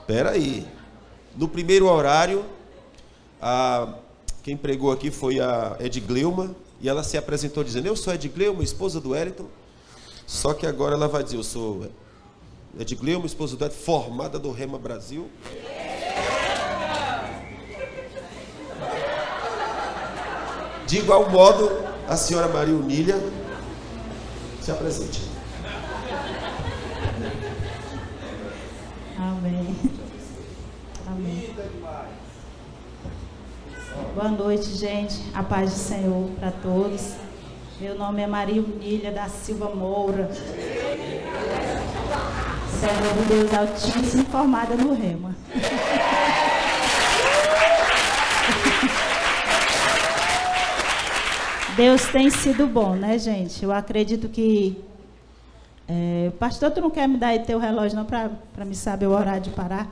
Espera aí. No primeiro horário, quem pregou aqui foi a Edgleuma, e ela se apresentou dizendo: eu sou Edgleuma, esposa do Wellington. Só que agora ela vai dizer: eu sou Edgleuma, esposa do Wellington, formada do Rema Brasil. De igual modo, a senhora Maria Unília se apresente. Amém. Amém. Boa noite, gente. A paz do Senhor para todos. Meu nome é Maria Unília da Silva Moura. Serva do Deus Altíssimo, formada no Rema. Deus tem sido bom, né, gente? Eu acredito que... pastor, tu não quer me dar aí teu relógio, não, para me saber o horário de parar?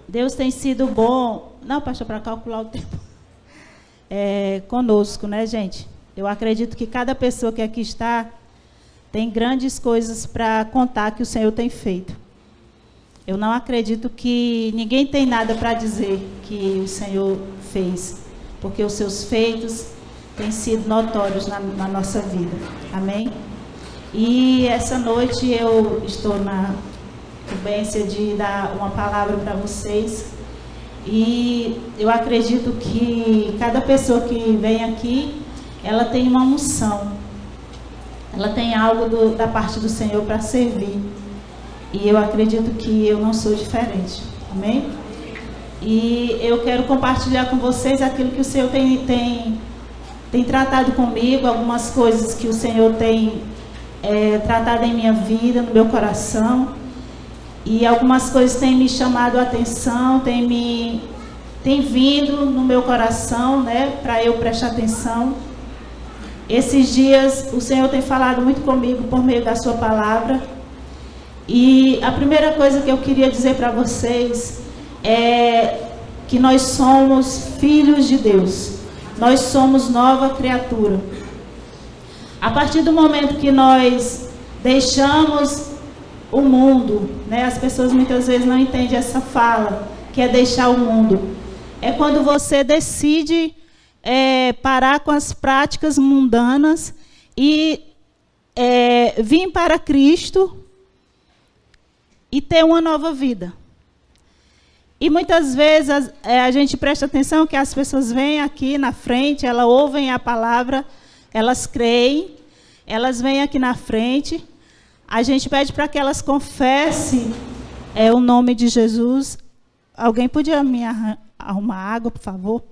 Deus tem sido bom... Não, pastor, para calcular o tempo. Conosco, né, gente? Eu acredito que cada pessoa que aqui está tem grandes coisas para contar que o Senhor tem feito. Eu não acredito que ninguém tem nada para dizer que o Senhor fez, porque os seus feitos têm sido notórios na nossa vida. Amém? E essa noite eu estou na incumbência de dar uma palavra para vocês. E eu acredito que cada pessoa que vem aqui, ela tem uma unção. Ela tem algo da parte do Senhor para servir. E eu acredito que eu não sou diferente. Amém? E eu quero compartilhar com vocês aquilo que o Senhor tem tratado comigo, algumas coisas que o Senhor tem tratado em minha vida, no meu coração. E algumas coisas têm me chamado a atenção, têm vindo no meu coração, né, para eu prestar atenção. Esses dias o Senhor tem falado muito comigo por meio da sua palavra. E a primeira coisa que eu queria dizer para vocês é que nós somos filhos de Deus. Nós somos nova criatura. A partir do momento que nós deixamos o mundo, né? As pessoas muitas vezes não entendem essa fala, que é deixar o mundo. É quando você decide parar com as práticas mundanas e vir para Cristo e ter uma nova vida. E muitas vezes a gente presta atenção que as pessoas vêm aqui na frente, elas ouvem a palavra, elas creem, elas vêm aqui na frente. A gente pede para que elas confessem o nome de Jesus. Alguém podia me arrumar água, por favor?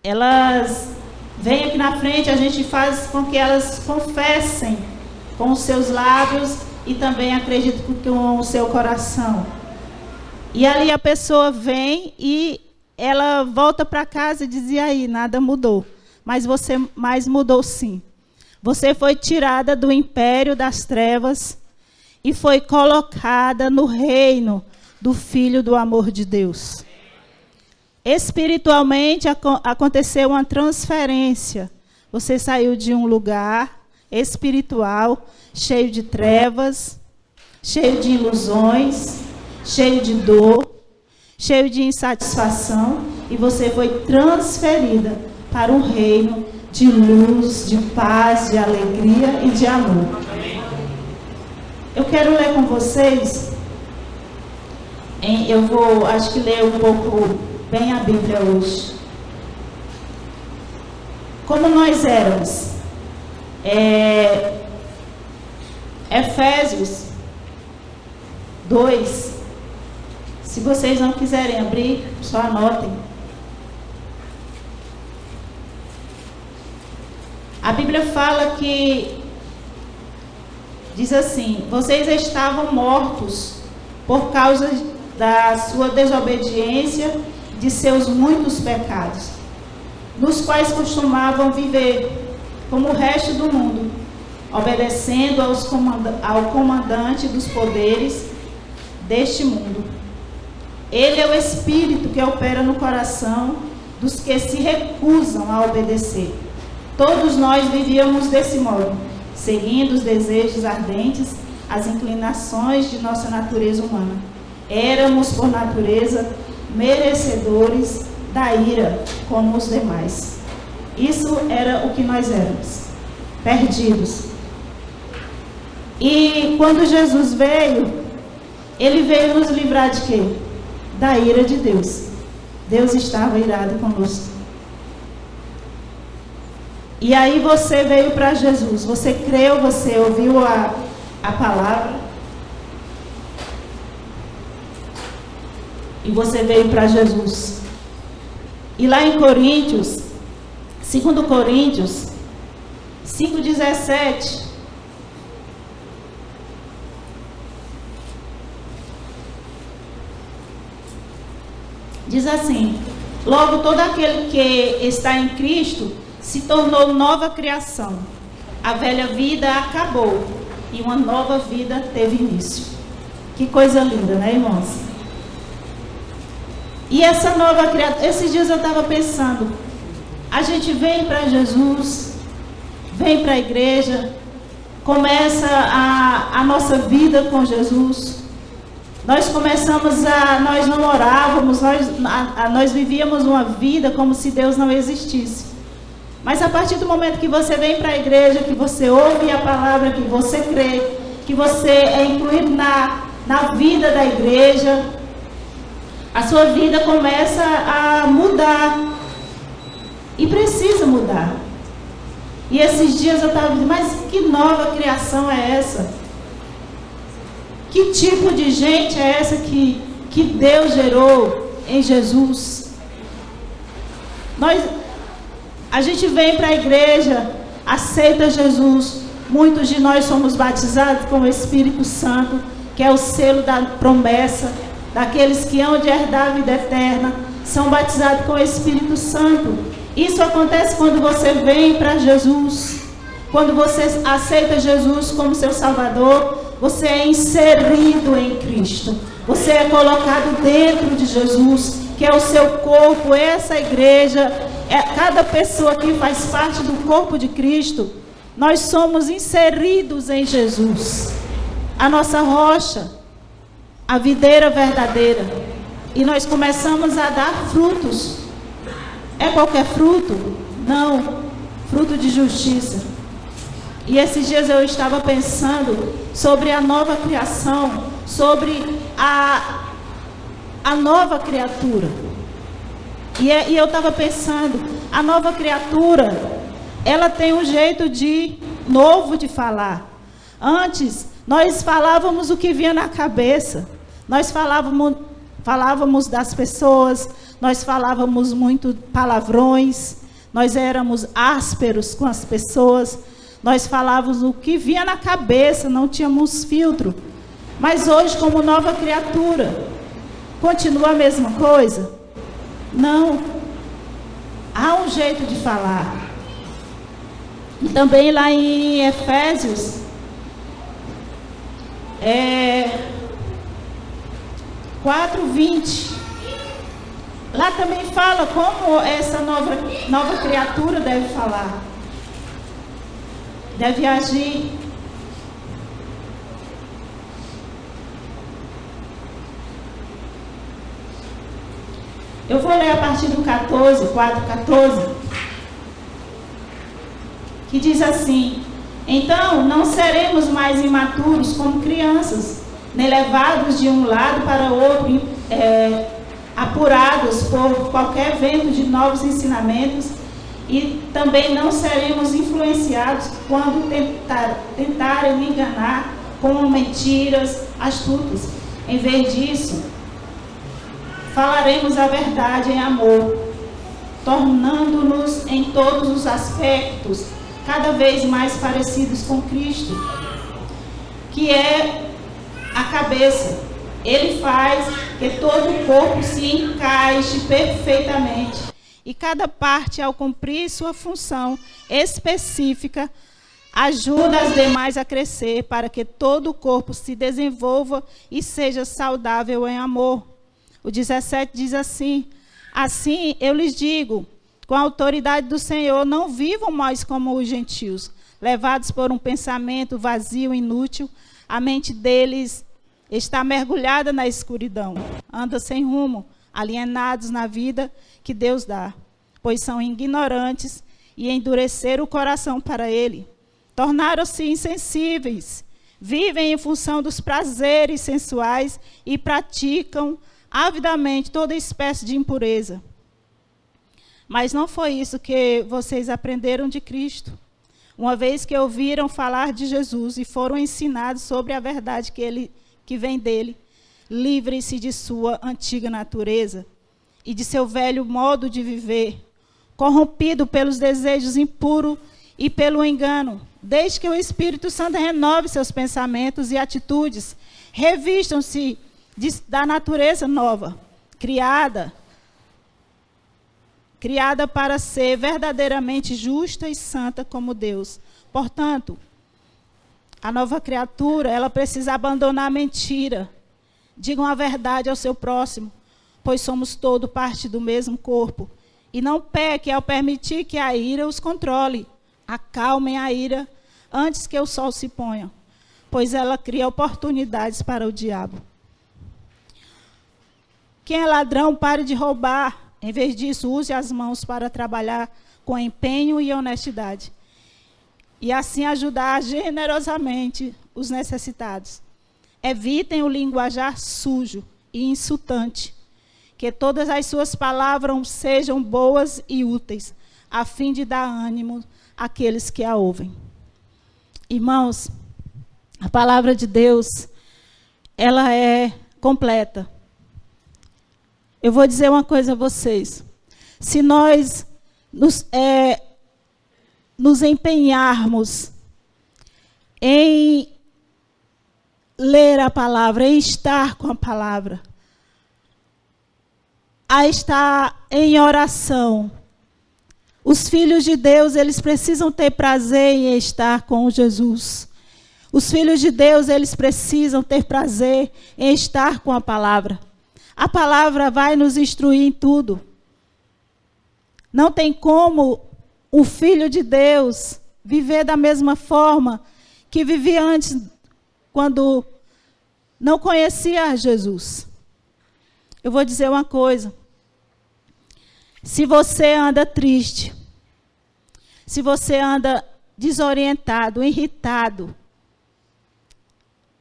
Elas vêm aqui na frente, a gente faz com que elas confessem com os seus lábios e também acredito com o seu coração. E ali a pessoa vem e ela volta para casa e diz: e aí, nada mudou. Mas mudou sim. Você foi tirada do império das trevas e foi colocada no reino do Filho do amor de Deus. Espiritualmente aconteceu uma transferência. Você saiu de um lugar espiritual, cheio de trevas, cheio de ilusões, cheio de dor, cheio de insatisfação, e você foi transferida para um reino de luz, de paz, de alegria e de amor. Eu quero ler com vocês, eu vou, acho que ler um pouco bem a Bíblia hoje. Como nós éramos. Efésios 2. Se vocês não quiserem abrir, só anotem. A Bíblia fala que diz assim: vocês estavam mortos por causa da sua desobediência, de seus muitos pecados, nos quais costumavam viver como o resto do mundo, obedecendo ao comandante dos poderes deste mundo. Ele é o Espírito que opera no coração dos que se recusam a obedecer. Todos nós vivíamos desse modo, seguindo os desejos ardentes, as inclinações de nossa natureza humana. Éramos, por natureza, merecedores da ira, como os demais. Isso era o que nós éramos, perdidos. E quando Jesus veio, ele veio nos livrar de quê? Da ira de Deus. Deus estava irado conosco. E aí você veio para Jesus, você creu, você ouviu a palavra, e você veio para Jesus. E lá em Coríntios, 2 Coríntios 5,17, diz assim: logo todo aquele que está em Cristo se tornou nova criação. A velha vida acabou e uma nova vida teve início. Que coisa linda, né, irmãos? E essa nova criatura, esses dias eu estava pensando, a gente vem para Jesus, vem para a igreja, começa a nossa vida com Jesus. Nós começamos nós não orávamos, nós vivíamos uma vida como se Deus não existisse. Mas a partir do momento que você vem para a igreja, que você ouve a palavra, que você crê, que você é incluído na vida da igreja, a sua vida começa a mudar. E precisa mudar. E esses dias eu estava dizendo, mas que nova criação é essa? Que tipo de gente é essa que Deus gerou em Jesus? A gente vem para a igreja, aceita Jesus. Muitos de nós somos batizados com o Espírito Santo, que é o selo da promessa, daqueles que hão de herdar a vida eterna, são batizados com o Espírito Santo. Isso acontece quando você vem para Jesus, quando você aceita Jesus como seu Salvador, você é inserido em Cristo, você é colocado dentro de Jesus, que é o seu corpo. Essa igreja, cada pessoa que faz parte do corpo de Cristo, nós somos inseridos em Jesus, a nossa rocha, a videira verdadeira, e nós começamos a dar frutos. É qualquer fruto? Não, fruto de justiça. E esses dias eu estava pensando sobre a nova criação, sobre a nova criatura. E eu estava pensando, a nova criatura, ela tem um jeito novo de falar. Antes, nós falávamos o que vinha na cabeça. Nós falávamos das pessoas, nós falávamos muito palavrões, nós éramos ásperos com as pessoas, nós falávamos o que vinha na cabeça, não tínhamos filtro. Mas hoje, como nova criatura, continua a mesma coisa? Não. Há um jeito de falar. E também lá em Efésios, 4:20, lá também fala como essa nova criatura deve falar, deve agir. Eu vou ler a partir do 4:14, que diz assim: então não seremos mais imaturos como crianças, nem levados de um lado para o outro, apurados por qualquer vento de novos ensinamentos, e também não seremos influenciados quando tentarem me enganar com mentiras astutas. Em vez disso, falaremos a verdade em amor, tornando-nos em todos os aspectos cada vez mais parecidos com Cristo, que é a cabeça. Ele faz que todo o corpo se encaixe perfeitamente, e cada parte, ao cumprir sua função específica, ajuda as demais a crescer, para que todo o corpo se desenvolva e seja saudável em amor. O 17 diz assim: assim eu lhes digo, com a autoridade do Senhor, não vivam mais como os gentios, levados por um pensamento vazio, inútil. A mente deles está mergulhada na escuridão, anda sem rumo, alienados na vida que Deus dá, pois são ignorantes e endureceram o coração para Ele. Tornaram-se insensíveis, vivem em função dos prazeres sensuais e praticam avidamente toda espécie de impureza. Mas não foi isso que vocês aprenderam de Cristo. Uma vez que ouviram falar de Jesus e foram ensinados sobre a verdade que vem dele, livrem-se de sua antiga natureza e de seu velho modo de viver, corrompido pelos desejos impuros e pelo engano, desde que o Espírito Santo renove seus pensamentos e atitudes, revistam-se da natureza nova, criada para ser verdadeiramente justa e santa como Deus. Portanto, a nova criatura, ela precisa abandonar a mentira. Digam a verdade ao seu próximo, pois somos todos parte do mesmo corpo. E não pequem ao permitir que a ira os controle. Acalmem a ira antes que o sol se ponha, pois ela cria oportunidades para o diabo. Quem é ladrão, pare de roubar. Em vez disso, use as mãos para trabalhar com empenho e honestidade. E assim ajudar generosamente os necessitados. Evitem o linguajar sujo e insultante. Que todas as suas palavras sejam boas e úteis, a fim de dar ânimo àqueles que a ouvem. Irmãos, a palavra de Deus, ela é completa. Eu vou dizer uma coisa a vocês. Se nós nos empenharmos em ler a palavra, em estar com a palavra, a estar em oração, os filhos de Deus, eles precisam ter prazer em estar com Jesus. Os filhos de Deus, eles precisam ter prazer em estar com a palavra. A palavra vai nos instruir em tudo. Não tem como o filho de Deus viver da mesma forma que vivia antes, quando não conhecia Jesus. Eu vou dizer uma coisa. Se você anda triste, se você anda desorientado, irritado,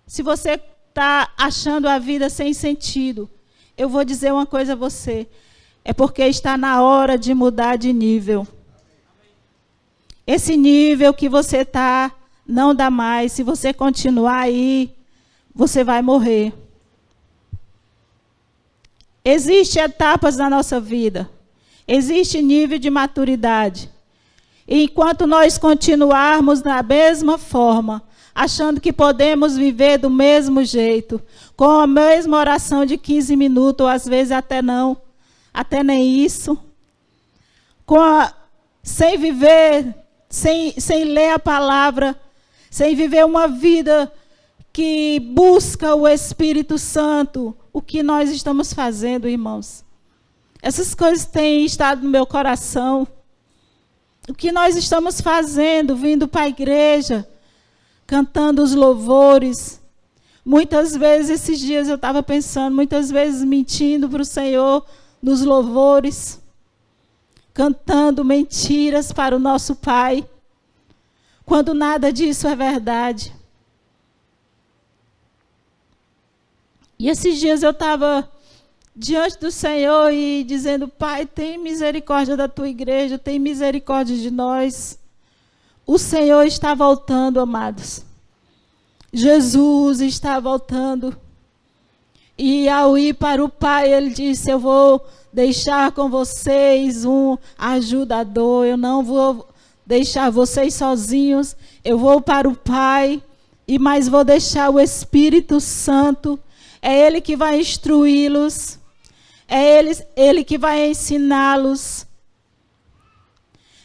se você está achando a vida sem sentido, eu vou dizer uma coisa a você. É porque está na hora de mudar de nível. Esse nível que você está, não dá mais. Se você continuar aí, você vai morrer. Existem etapas na nossa vida. Existe nível de maturidade. E enquanto nós continuarmos da mesma forma, achando que podemos viver do mesmo jeito, com a mesma oração de 15 minutos, ou às vezes até não, até nem isso, sem viver, sem ler a palavra, sem viver uma vida que busca o Espírito Santo, o que nós estamos fazendo, irmãos? Essas coisas têm estado no meu coração. O que nós estamos fazendo, vindo para a igreja, cantando os louvores. Muitas vezes, esses dias eu estava pensando, muitas vezes mentindo para o Senhor nos louvores, cantando mentiras para o nosso Pai, quando nada disso é verdade. E esses dias eu estava diante do Senhor e dizendo: Pai, tem misericórdia da tua igreja, tem misericórdia de nós. O Senhor está voltando, amados. Jesus está voltando. E ao ir para o Pai, ele disse: eu vou deixar com vocês um ajudador, eu não vou deixar vocês sozinhos, eu vou para o Pai, mas vou deixar o Espírito Santo. É Ele que vai instruí-los, é Ele que vai ensiná-los,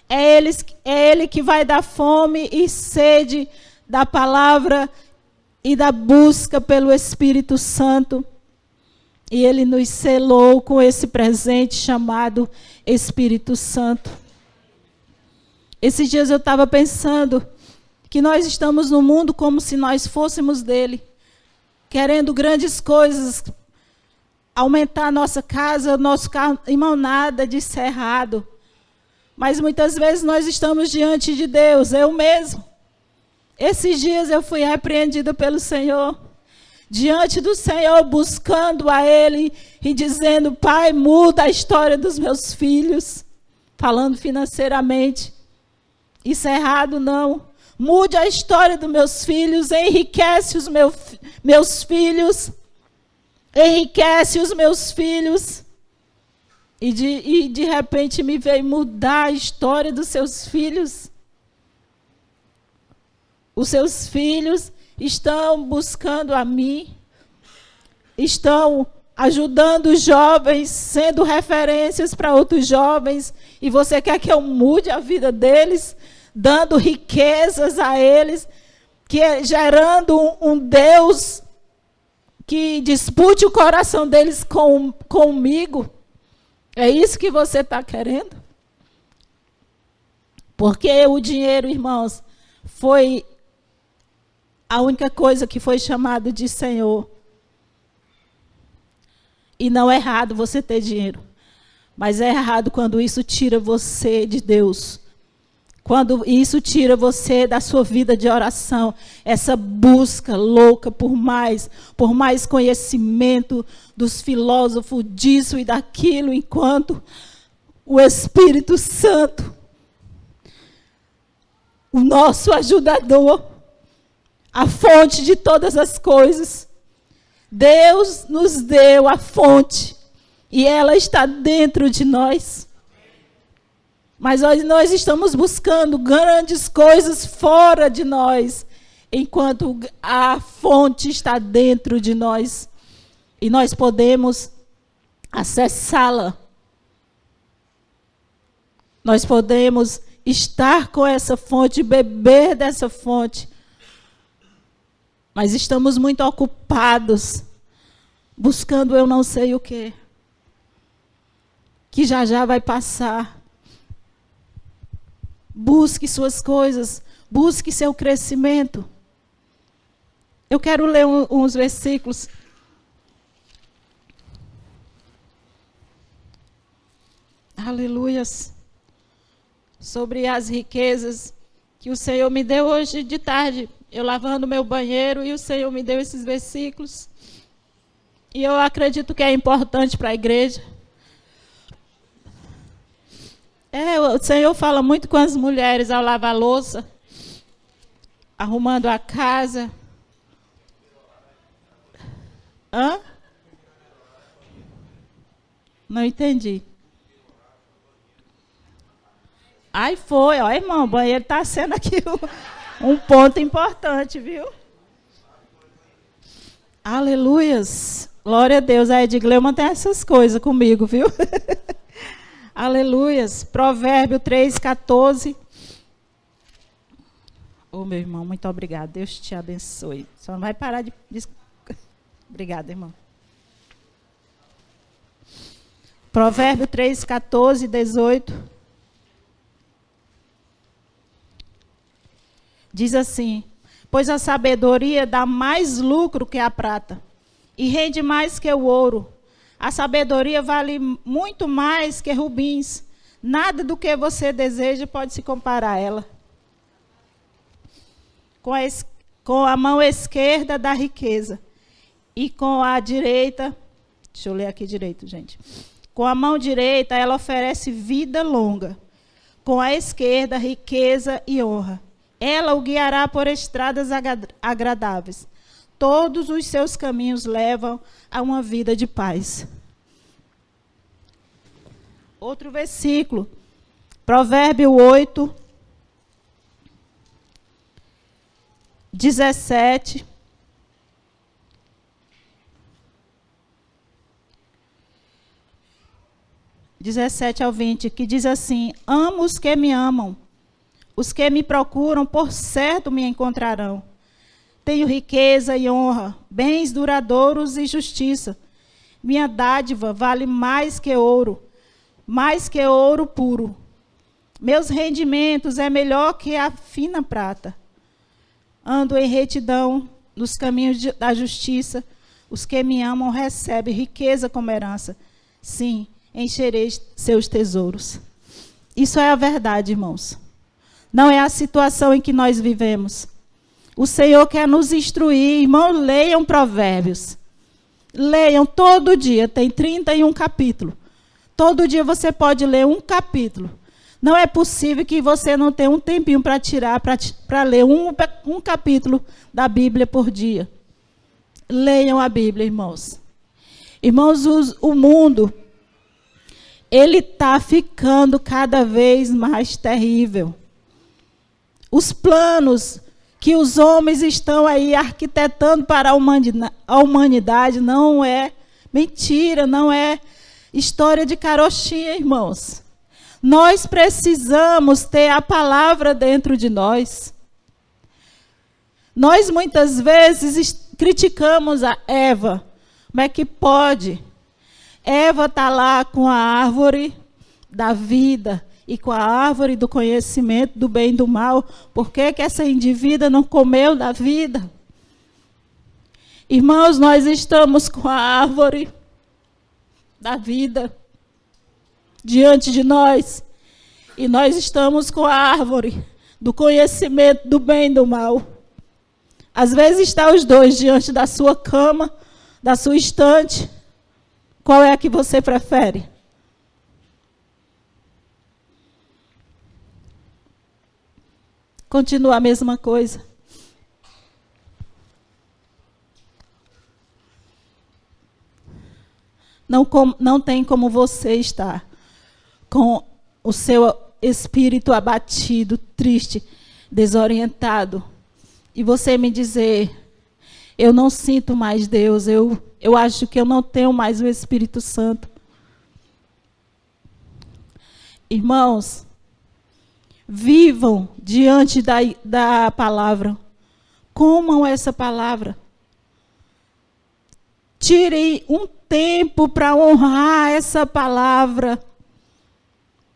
é Ele que vai dar fome e sede da palavra e da busca pelo Espírito Santo. E Ele nos selou com esse presente chamado Espírito Santo. Esses dias eu estava pensando que nós estamos no mundo como se nós fôssemos dele, querendo grandes coisas, aumentar a nossa casa, nosso carro. Irmão, nada disso é errado. Mas muitas vezes nós estamos diante de Deus, eu mesmo. Esses dias eu fui repreendida pelo Senhor, diante do Senhor, buscando a Ele e dizendo: Pai, muda a história dos meus filhos, falando financeiramente. Isso é errado, não. Mude a história dos meus filhos, enriquece os meus filhos, enriquece os meus filhos. E de repente me veio mudar a história dos seus filhos. Os seus filhos estão buscando a mim, estão ajudando os jovens, sendo referências para outros jovens, e você quer que eu mude a vida deles, dando riquezas a eles, gerando um Deus que dispute o coração deles comigo? É isso que você está querendo? Porque o dinheiro, irmãos, foi a única coisa que foi chamado de Senhor. E não é errado você ter dinheiro, mas é errado quando isso tira você de Deus. Quando isso tira você da sua vida de oração, essa busca louca por mais conhecimento dos filósofos disso e daquilo, enquanto o Espírito Santo, o nosso ajudador, a fonte de todas as coisas, Deus nos deu a fonte e ela está dentro de nós. Mas nós estamos buscando grandes coisas fora de nós, enquanto a fonte está dentro de nós. E nós podemos acessá-la. Nós podemos estar com essa fonte, beber dessa fonte. Mas estamos muito ocupados, buscando eu não sei o quê, que já vai passar. Busque suas coisas, busque seu crescimento. Eu quero ler uns versículos. Aleluias. Sobre as riquezas que o Senhor me deu hoje de tarde. Eu lavando meu banheiro e o Senhor me deu esses versículos. E eu acredito que é importante para a igreja. O Senhor fala muito com as mulheres ao lavar a louça, arrumando a casa. Hã? Não entendi. Aí foi, ó, irmão, o banheiro está sendo aqui um ponto importante, viu? Aleluias. Glória a Deus. A Edgleuma tem essas coisas comigo, viu? Aleluias. Provérbio 3:14. Ô, meu irmão, muito obrigado. Deus te abençoe. Só não vai parar de... Obrigada, irmão. Provérbio 3:14, 18. Diz assim: pois a sabedoria dá mais lucro que a prata, e rende mais que o ouro. A sabedoria vale muito mais que rubins. Nada do que você deseja pode se comparar a ela. Com a mão esquerda dá riqueza, e com a direita... Deixa eu ler aqui direito, gente. Com a mão direita ela oferece vida longa. Com a esquerda, riqueza e honra. Ela o guiará por estradas agradáveis. Todos os seus caminhos levam a uma vida de paz. Outro versículo. Provérbio 8, 17. ao 20, que diz assim: amo os que me amam. Os que me procuram, por certo, me encontrarão. Tenho riqueza e honra, bens duradouros e justiça. Minha dádiva vale mais que ouro puro. Meus rendimentos é melhor que a fina prata. ando em retidão nos caminhos da justiça. Os que me amam recebem riqueza como herança. Sim, encherei seus tesouros. Isso é a verdade, irmãos. Não é a situação em que nós vivemos. O Senhor quer nos instruir. Irmão, leiam Provérbios. Leiam todo dia, tem 31 capítulos. Todo dia você pode ler um capítulo. Não é possível que você não tenha um tempinho para tirar, para ler um capítulo da Bíblia por dia. Leiam a Bíblia, irmãos. Irmãos, o mundo, ele está ficando cada vez mais terrível. Os planos que os homens estão aí arquitetando para a humanidade não é mentira, não é história de carochinha, irmãos. Nós precisamos ter a palavra dentro de nós. Nós muitas vezes criticamos a Eva. Como é que pode? Eva está lá com a árvore da vida e com a árvore do conhecimento do bem e do mal. Por que essa indivídua não comeu da vida? Irmãos, nós estamos com a árvore da vida diante de nós. E nós estamos com a árvore do conhecimento do bem e do mal. Às vezes está os dois diante da sua cama, da sua estante. Qual é a que você prefere? Continua a mesma coisa. Não tem como você estar com o seu espírito abatido, triste, desorientado, e você me dizer, eu não sinto mais Deus, eu acho que eu não tenho mais o Espírito Santo. Irmãos, vivam diante da palavra. Comam essa palavra. Tirem um tempo para honrar essa palavra,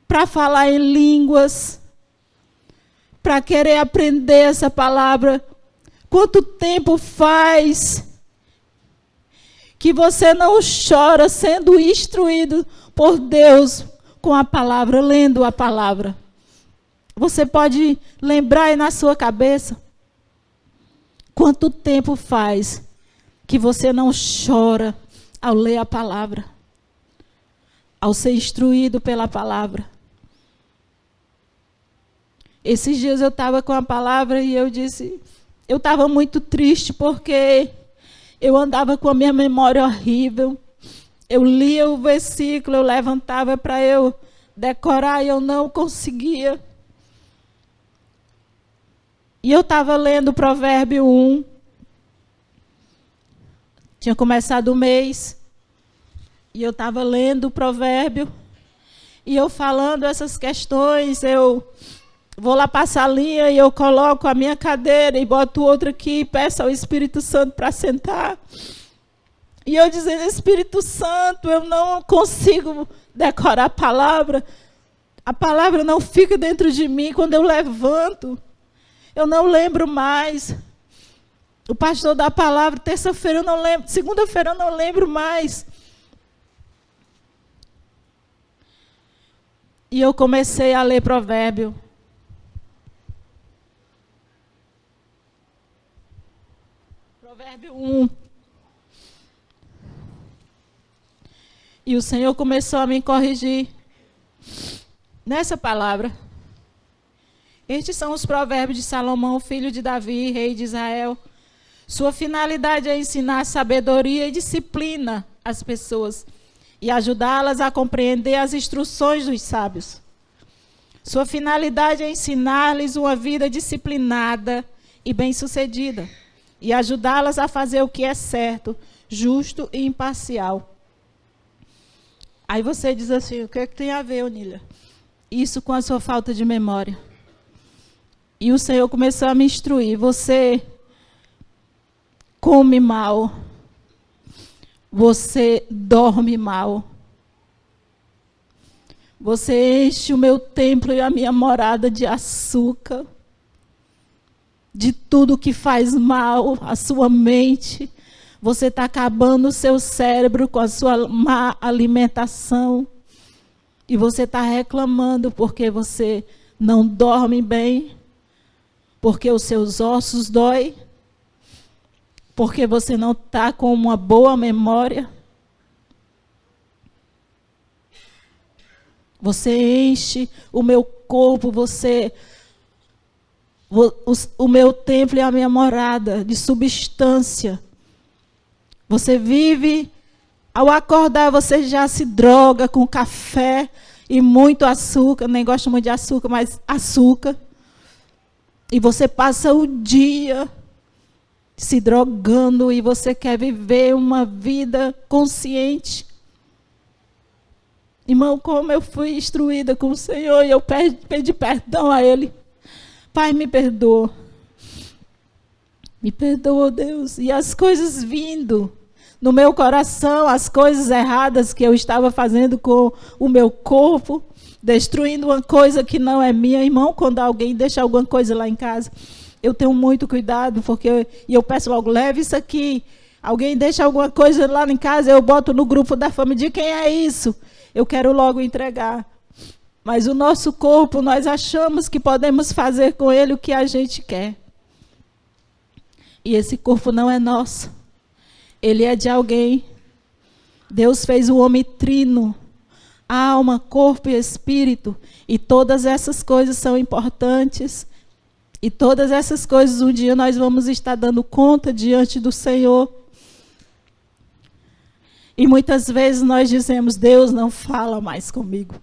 para falar em línguas, para querer aprender essa palavra. Quanto tempo faz que você não chora sendo instruído por Deus com a palavra, lendo a palavra? Você pode lembrar aí na sua cabeça? Quanto tempo faz que você não chora ao ler a palavra, ao ser instruído pela palavra? Esses dias eu estava com a palavra e eu disse, eu estava muito triste porque eu andava com a minha memória horrível. Eu lia o versículo, eu levantava para eu decorar e eu não conseguia. E eu estava lendo o Provérbio 1. Tinha começado o mês. E eu estava lendo o provérbio. E eu falando essas questões, eu vou lá passar a linha e eu coloco a minha cadeira e boto outra aqui e peço ao Espírito Santo para sentar. E eu dizendo, Espírito Santo, eu não consigo decorar a palavra. A palavra não fica dentro de mim quando eu levanto. Eu não lembro mais. O pastor dá a palavra, terça-feira eu não lembro, segunda-feira eu não lembro mais. E eu comecei a ler provérbio. Provérbio 1. E o Senhor começou a me corrigir nessa palavra. Estes são os provérbios de Salomão, filho de Davi, rei de Israel. Sua finalidade é ensinar sabedoria e disciplina às pessoas e ajudá-las a compreender as instruções dos sábios. Sua finalidade é ensinar-lhes uma vida disciplinada e bem-sucedida e ajudá-las a fazer o que é certo, justo e imparcial. Aí você diz assim, o que é que tem a ver, Onília? Isso com a sua falta de memória. E o Senhor começou a me instruir. Você come mal. Você dorme mal. Você enche o meu templo e a minha morada de açúcar, de tudo que faz mal à sua mente. Você está acabando o seu cérebro com a sua má alimentação. E você está reclamando porque você não dorme bem, porque os seus ossos doem, porque você não está com uma boa memória. Você enche o meu corpo, o meu templo e a minha morada de substância. Você vive, ao acordar você já se droga com café e muito açúcar, nem gosto muito de açúcar, mas açúcar. E você passa o dia se drogando e você quer viver uma vida consciente. Irmão, como eu fui instruída com o Senhor e eu pedi perdão a Ele. Pai, me perdoa. Me perdoa, Deus. E as coisas vindo no meu coração, as coisas erradas que eu estava fazendo com o meu corpo, destruindo uma coisa que não é minha. Irmão, quando alguém deixa alguma coisa lá em casa, eu tenho muito cuidado, porque eu peço algo, leve isso aqui. Alguém deixa alguma coisa lá em casa, eu boto no grupo da família, de quem é isso? Eu quero logo entregar. Mas o nosso corpo, nós achamos que podemos fazer com ele o que a gente quer. E esse corpo não é nosso. Ele é de alguém. Deus fez o homem trino, alma, corpo e espírito. E todas essas coisas são importantes. E todas essas coisas um dia nós vamos estar dando conta diante do Senhor. E muitas vezes nós dizemos, Deus não fala mais comigo.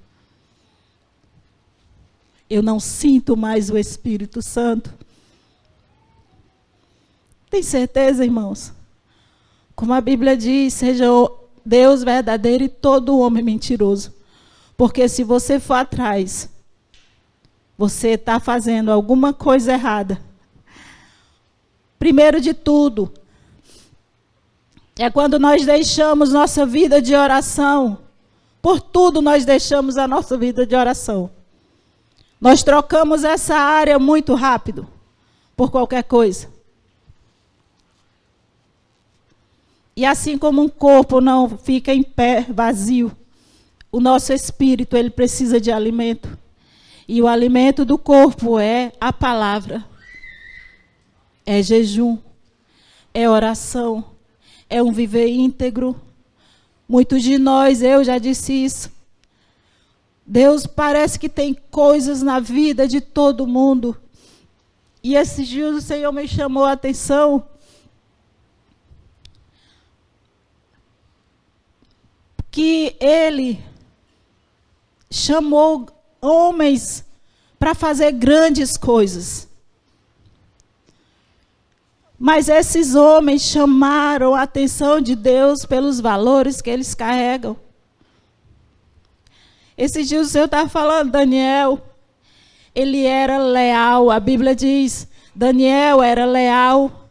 Eu não sinto mais o Espírito Santo. Tem certeza, irmãos? Como a Bíblia diz, seja Deus verdadeiro e todo homem mentiroso. Porque se você for atrás, você está fazendo alguma coisa errada. Primeiro de tudo, é quando nós deixamos nossa vida de oração. Por tudo nós deixamos a nossa vida de oração. Nós trocamos essa área muito rápido, por qualquer coisa. E assim como um corpo não fica em pé, vazio, o nosso espírito, ele precisa de alimento. E o alimento do corpo é a palavra. É jejum, é oração, é um viver íntegro. Muitos de nós, eu já disse isso, Deus parece que tem coisas na vida de todo mundo. E esses dias o Senhor me chamou a atenção que Ele chamou homens para fazer grandes coisas. Mas esses homens chamaram a atenção de Deus pelos valores que eles carregam. Esses dias o Senhor estava falando, Daniel, ele era leal. A Bíblia diz, Daniel era leal,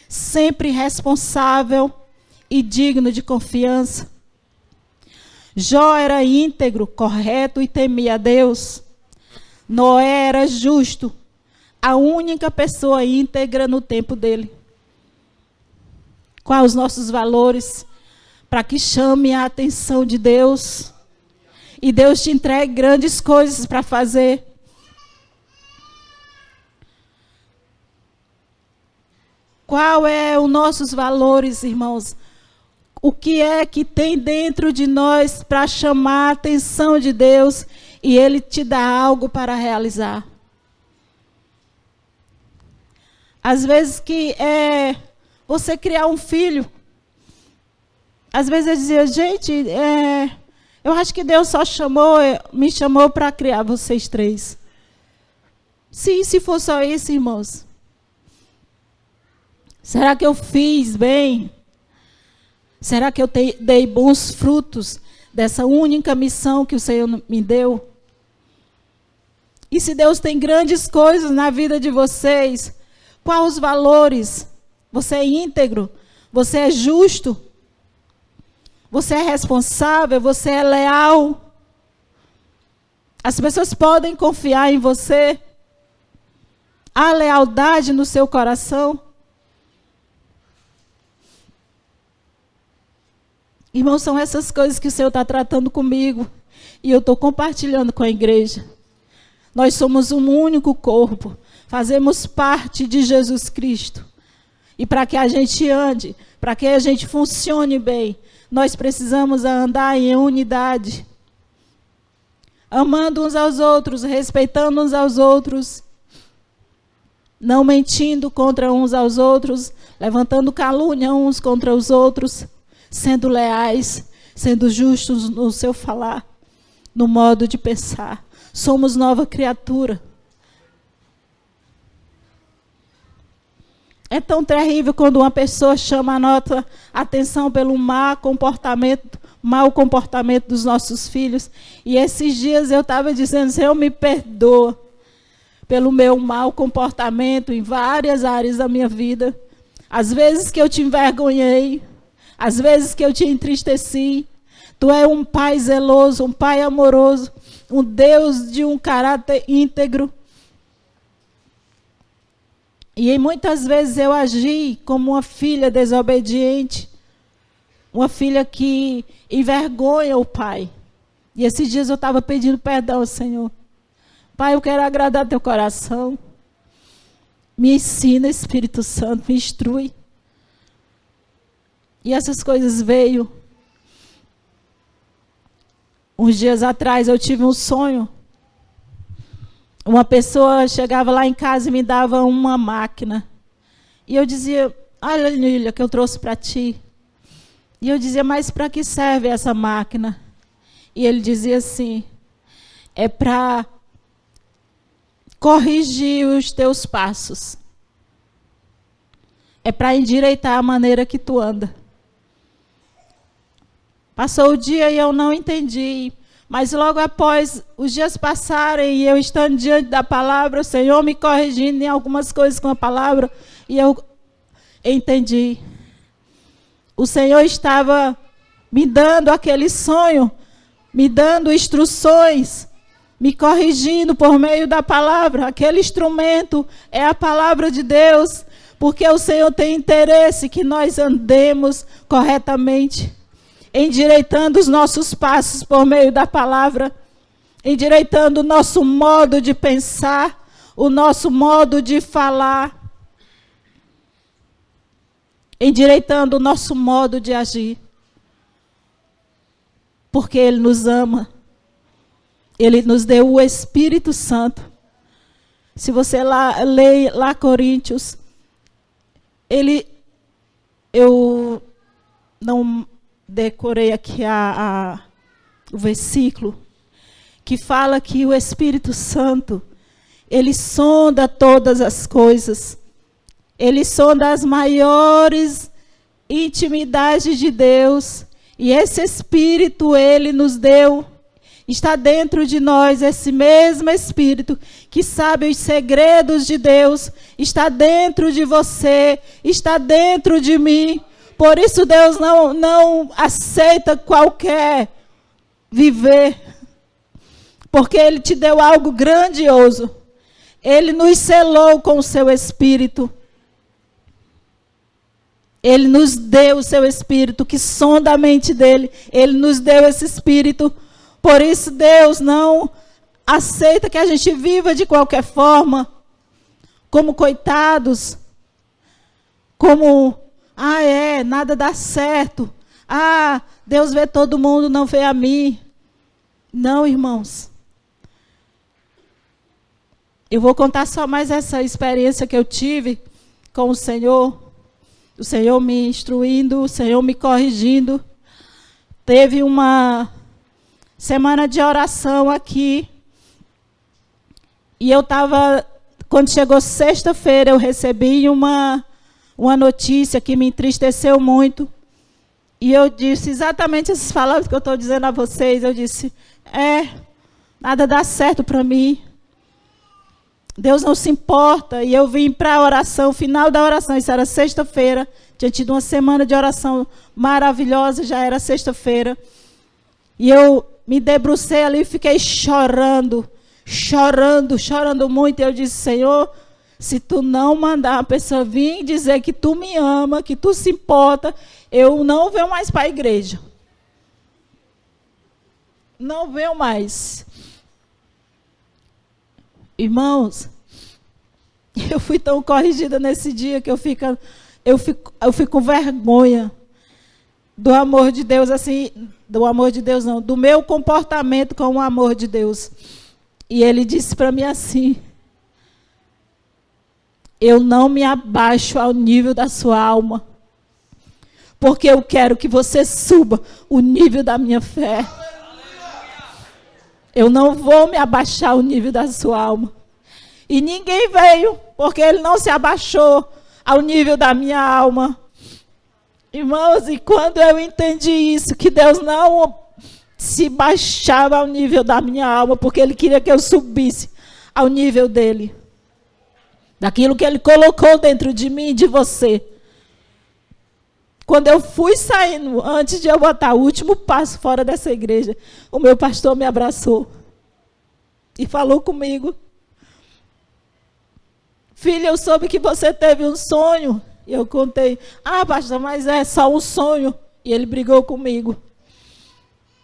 sempre responsável e digno de confiança. Jó era íntegro, correto e temia a Deus. Noé era justo, a única pessoa íntegra no tempo dele. Quais os nossos valores para que chame a atenção de Deus e Deus te entregue grandes coisas para fazer? Qual é os nossos valores, irmãos? O que é que tem dentro de nós para chamar a atenção de Deus e Ele te dá algo para realizar? Às vezes que você criar um filho. Às vezes eu dizia, gente, eu acho que Deus só me chamou para criar vocês três. Sim, se for só isso, irmãos. Será que eu fiz bem? Será que eu dei bons frutos dessa única missão que o Senhor me deu? E se Deus tem grandes coisas na vida de vocês, quais os valores? Você é íntegro? Você é justo? Você é responsável? Você é leal? As pessoas podem confiar em você? Há lealdade no seu coração? Irmão, são essas coisas que o Senhor está tratando comigo. E eu estou compartilhando com a igreja. Nós somos um único corpo. Fazemos parte de Jesus Cristo. E para que a gente ande, para que a gente funcione bem, nós precisamos andar em unidade. Amando uns aos outros, respeitando uns aos outros. Não mentindo contra uns aos outros, levantando calúnia uns contra os outros. Sendo leais, sendo justos no seu falar, no modo de pensar. Somos nova criatura. É tão terrível quando uma pessoa chama a nossa atenção pelo mau comportamento dos nossos filhos. E esses dias eu estava dizendo, Senhor, me perdoa pelo meu mau comportamento em várias áreas da minha vida. Às vezes que eu te envergonhei, às vezes que eu te entristeci. Tu és um pai zeloso, um pai amoroso, um Deus de um caráter íntegro. E muitas vezes eu agi como uma filha desobediente, uma filha que envergonha o pai. E esses dias eu estava pedindo perdão ao Senhor. Pai, eu quero agradar teu coração. Me ensina, Espírito Santo, me instrui. E essas coisas veio. Uns dias atrás eu tive um sonho. Uma pessoa chegava lá em casa e me dava uma máquina. E eu dizia, olha, Lília, que eu trouxe para ti. E eu dizia, mas para que serve essa máquina? E ele dizia assim, é para corrigir os teus passos. É para endireitar a maneira que tu anda. Passou o dia e eu não entendi. Mas logo após os dias passarem e eu estando diante da palavra, o Senhor me corrigindo em algumas coisas com a palavra, e eu entendi. O Senhor estava me dando aquele sonho, me dando instruções, me corrigindo por meio da palavra. Aquele instrumento é a palavra de Deus, porque o Senhor tem interesse que nós andemos corretamente, endireitando os nossos passos por meio da palavra, endireitando o nosso modo de pensar, o nosso modo de falar, endireitando o nosso modo de agir. Porque Ele nos ama. Ele nos deu o Espírito Santo. Se você lê lá Coríntios, eu não decorei aqui o versículo, que fala que o Espírito Santo, ele sonda todas as coisas. Ele sonda as maiores intimidades de Deus. E esse Espírito, ele nos deu, está dentro de nós, esse mesmo Espírito que sabe os segredos de Deus, está dentro de você, está dentro de mim. Por isso Deus não aceita qualquer viver, porque Ele te deu algo grandioso. Ele nos selou com o seu Espírito. Ele nos deu o seu Espírito, que sonda a mente dele. Ele nos deu esse Espírito. Por isso Deus não aceita que a gente viva de qualquer forma, como coitados, como... nada dá certo. Deus vê todo mundo, não vê a mim. Não, irmãos. Eu vou contar só mais essa experiência que eu tive com o Senhor. O Senhor me instruindo, o Senhor me corrigindo. Teve uma semana de oração aqui. E eu estava... Quando chegou sexta-feira, eu recebi uma notícia que me entristeceu muito. E eu disse exatamente essas palavras que eu estou dizendo a vocês. Eu disse, nada dá certo para mim. Deus não se importa. E eu vim para a oração, final da oração, isso era sexta-feira. Tinha tido uma semana de oração maravilhosa, já era sexta-feira. E eu me debrucei ali e fiquei chorando muito. E eu disse, Senhor, Se tu não mandar uma pessoa vir dizer que tu me ama, que tu se importa, eu não venho mais para a igreja. Não venho mais. Irmãos, eu fui tão corrigida nesse dia que eu fico com vergonha do amor de Deus, assim, do amor de Deus não, do meu comportamento com o amor de Deus. E ele disse para mim assim: eu não me abaixo ao nível da sua alma, porque eu quero que você suba o nível da minha fé. Eu não vou me abaixar ao nível da sua alma. E ninguém veio, porque ele não se abaixou ao nível da minha alma. Irmãos, e quando eu entendi isso, que Deus não se baixava ao nível da minha alma, porque Ele queria que eu subisse ao nível dEle, daquilo que Ele colocou dentro de mim e de você. Quando eu fui saindo, antes de eu botar o último passo fora dessa igreja, o meu pastor me abraçou e falou comigo: filha, eu soube que você teve um sonho. E eu contei: ah, pastor, mas é só um sonho. E ele brigou comigo.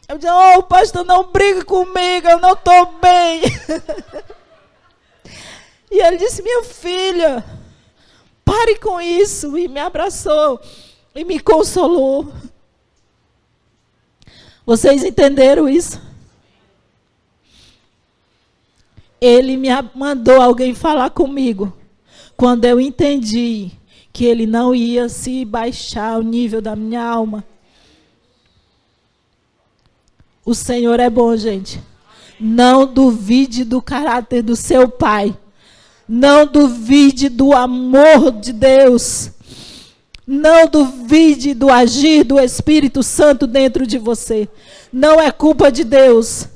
Eu disse: oh, pastor, não brigue comigo, eu não estou bem. E ele disse: minha filha, pare com isso. E me abraçou e me consolou. Vocês entenderam isso? Ele me mandou alguém falar comigo quando eu entendi que ele não ia se baixar ao nível da minha alma. O Senhor é bom, gente. Não duvide do caráter do seu Pai. Não duvide do amor de Deus. Não duvide do agir do Espírito Santo dentro de você. Não é culpa de Deus.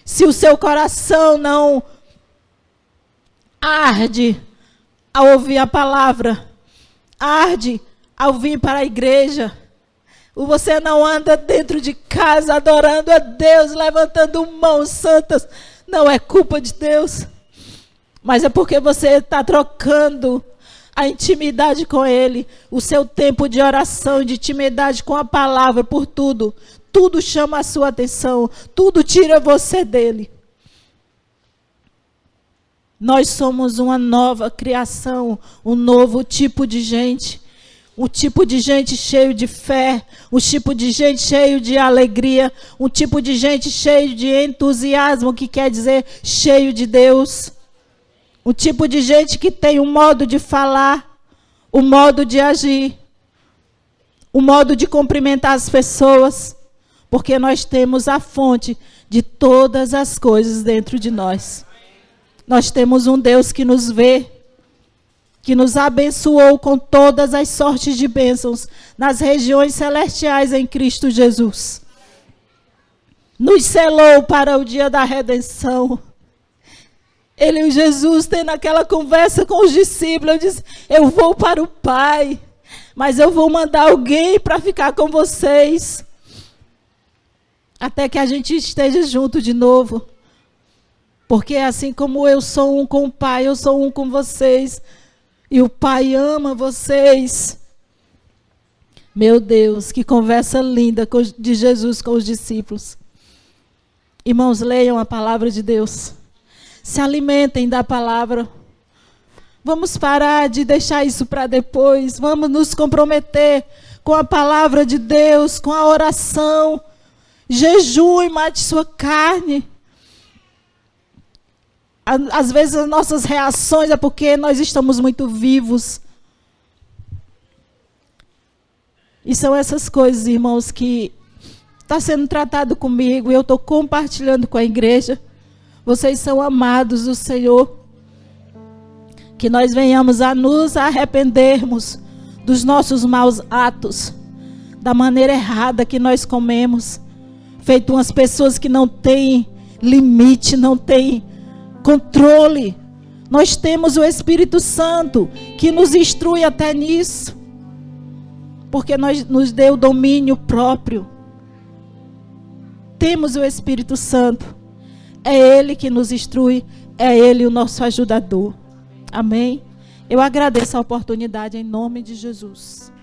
Se o seu coração não arde ao ouvir a palavra, arde ao vir para a igreja, você não anda dentro de casa adorando a Deus, levantando mãos santas, não é culpa de Deus, mas é porque você está trocando a intimidade com Ele, o seu tempo de oração, de intimidade com a palavra, por tudo. Tudo chama a sua atenção, tudo tira você dele. Nós somos uma nova criação, um novo tipo de gente. Um tipo de gente cheio de fé, um tipo de gente cheio de alegria, um tipo de gente cheio de entusiasmo, que quer dizer cheio de Deus. Um tipo de gente que tem um modo de falar, um modo de agir, um modo de cumprimentar as pessoas, porque nós temos a fonte de todas as coisas dentro de nós. Nós temos um Deus que nos vê, que nos abençoou com todas as sortes de bênçãos nas regiões celestiais em Cristo Jesus. Nos selou para o dia da redenção. Ele e Jesus tendo aquela conversa com os discípulos, eu disse: eu vou para o Pai, mas eu vou mandar alguém para ficar com vocês, até que a gente esteja junto de novo. Porque assim como eu sou um com o Pai, eu sou um com vocês. E o Pai ama vocês. Meu Deus, que conversa linda de Jesus com os discípulos. Irmãos, leiam a palavra de Deus. Se alimentem da palavra. Vamos parar de deixar isso para depois. Vamos nos comprometer com a palavra de Deus, com a oração. Jejue, mate sua carne. Às vezes as nossas reações é porque nós estamos muito vivos. E são essas coisas, irmãos, que está sendo tratado comigo e eu estou compartilhando com a igreja. Vocês são amados do Senhor. Que nós venhamos a nos arrependermos dos nossos maus atos, da maneira errada que nós comemos, feito umas pessoas que não têm limite, não têm controle. Nós temos o Espírito Santo que nos instrui até nisso, porque nos deu domínio próprio. Temos o Espírito Santo, é Ele que nos instrui, é Ele o nosso ajudador. Amém? Eu agradeço a oportunidade em nome de Jesus.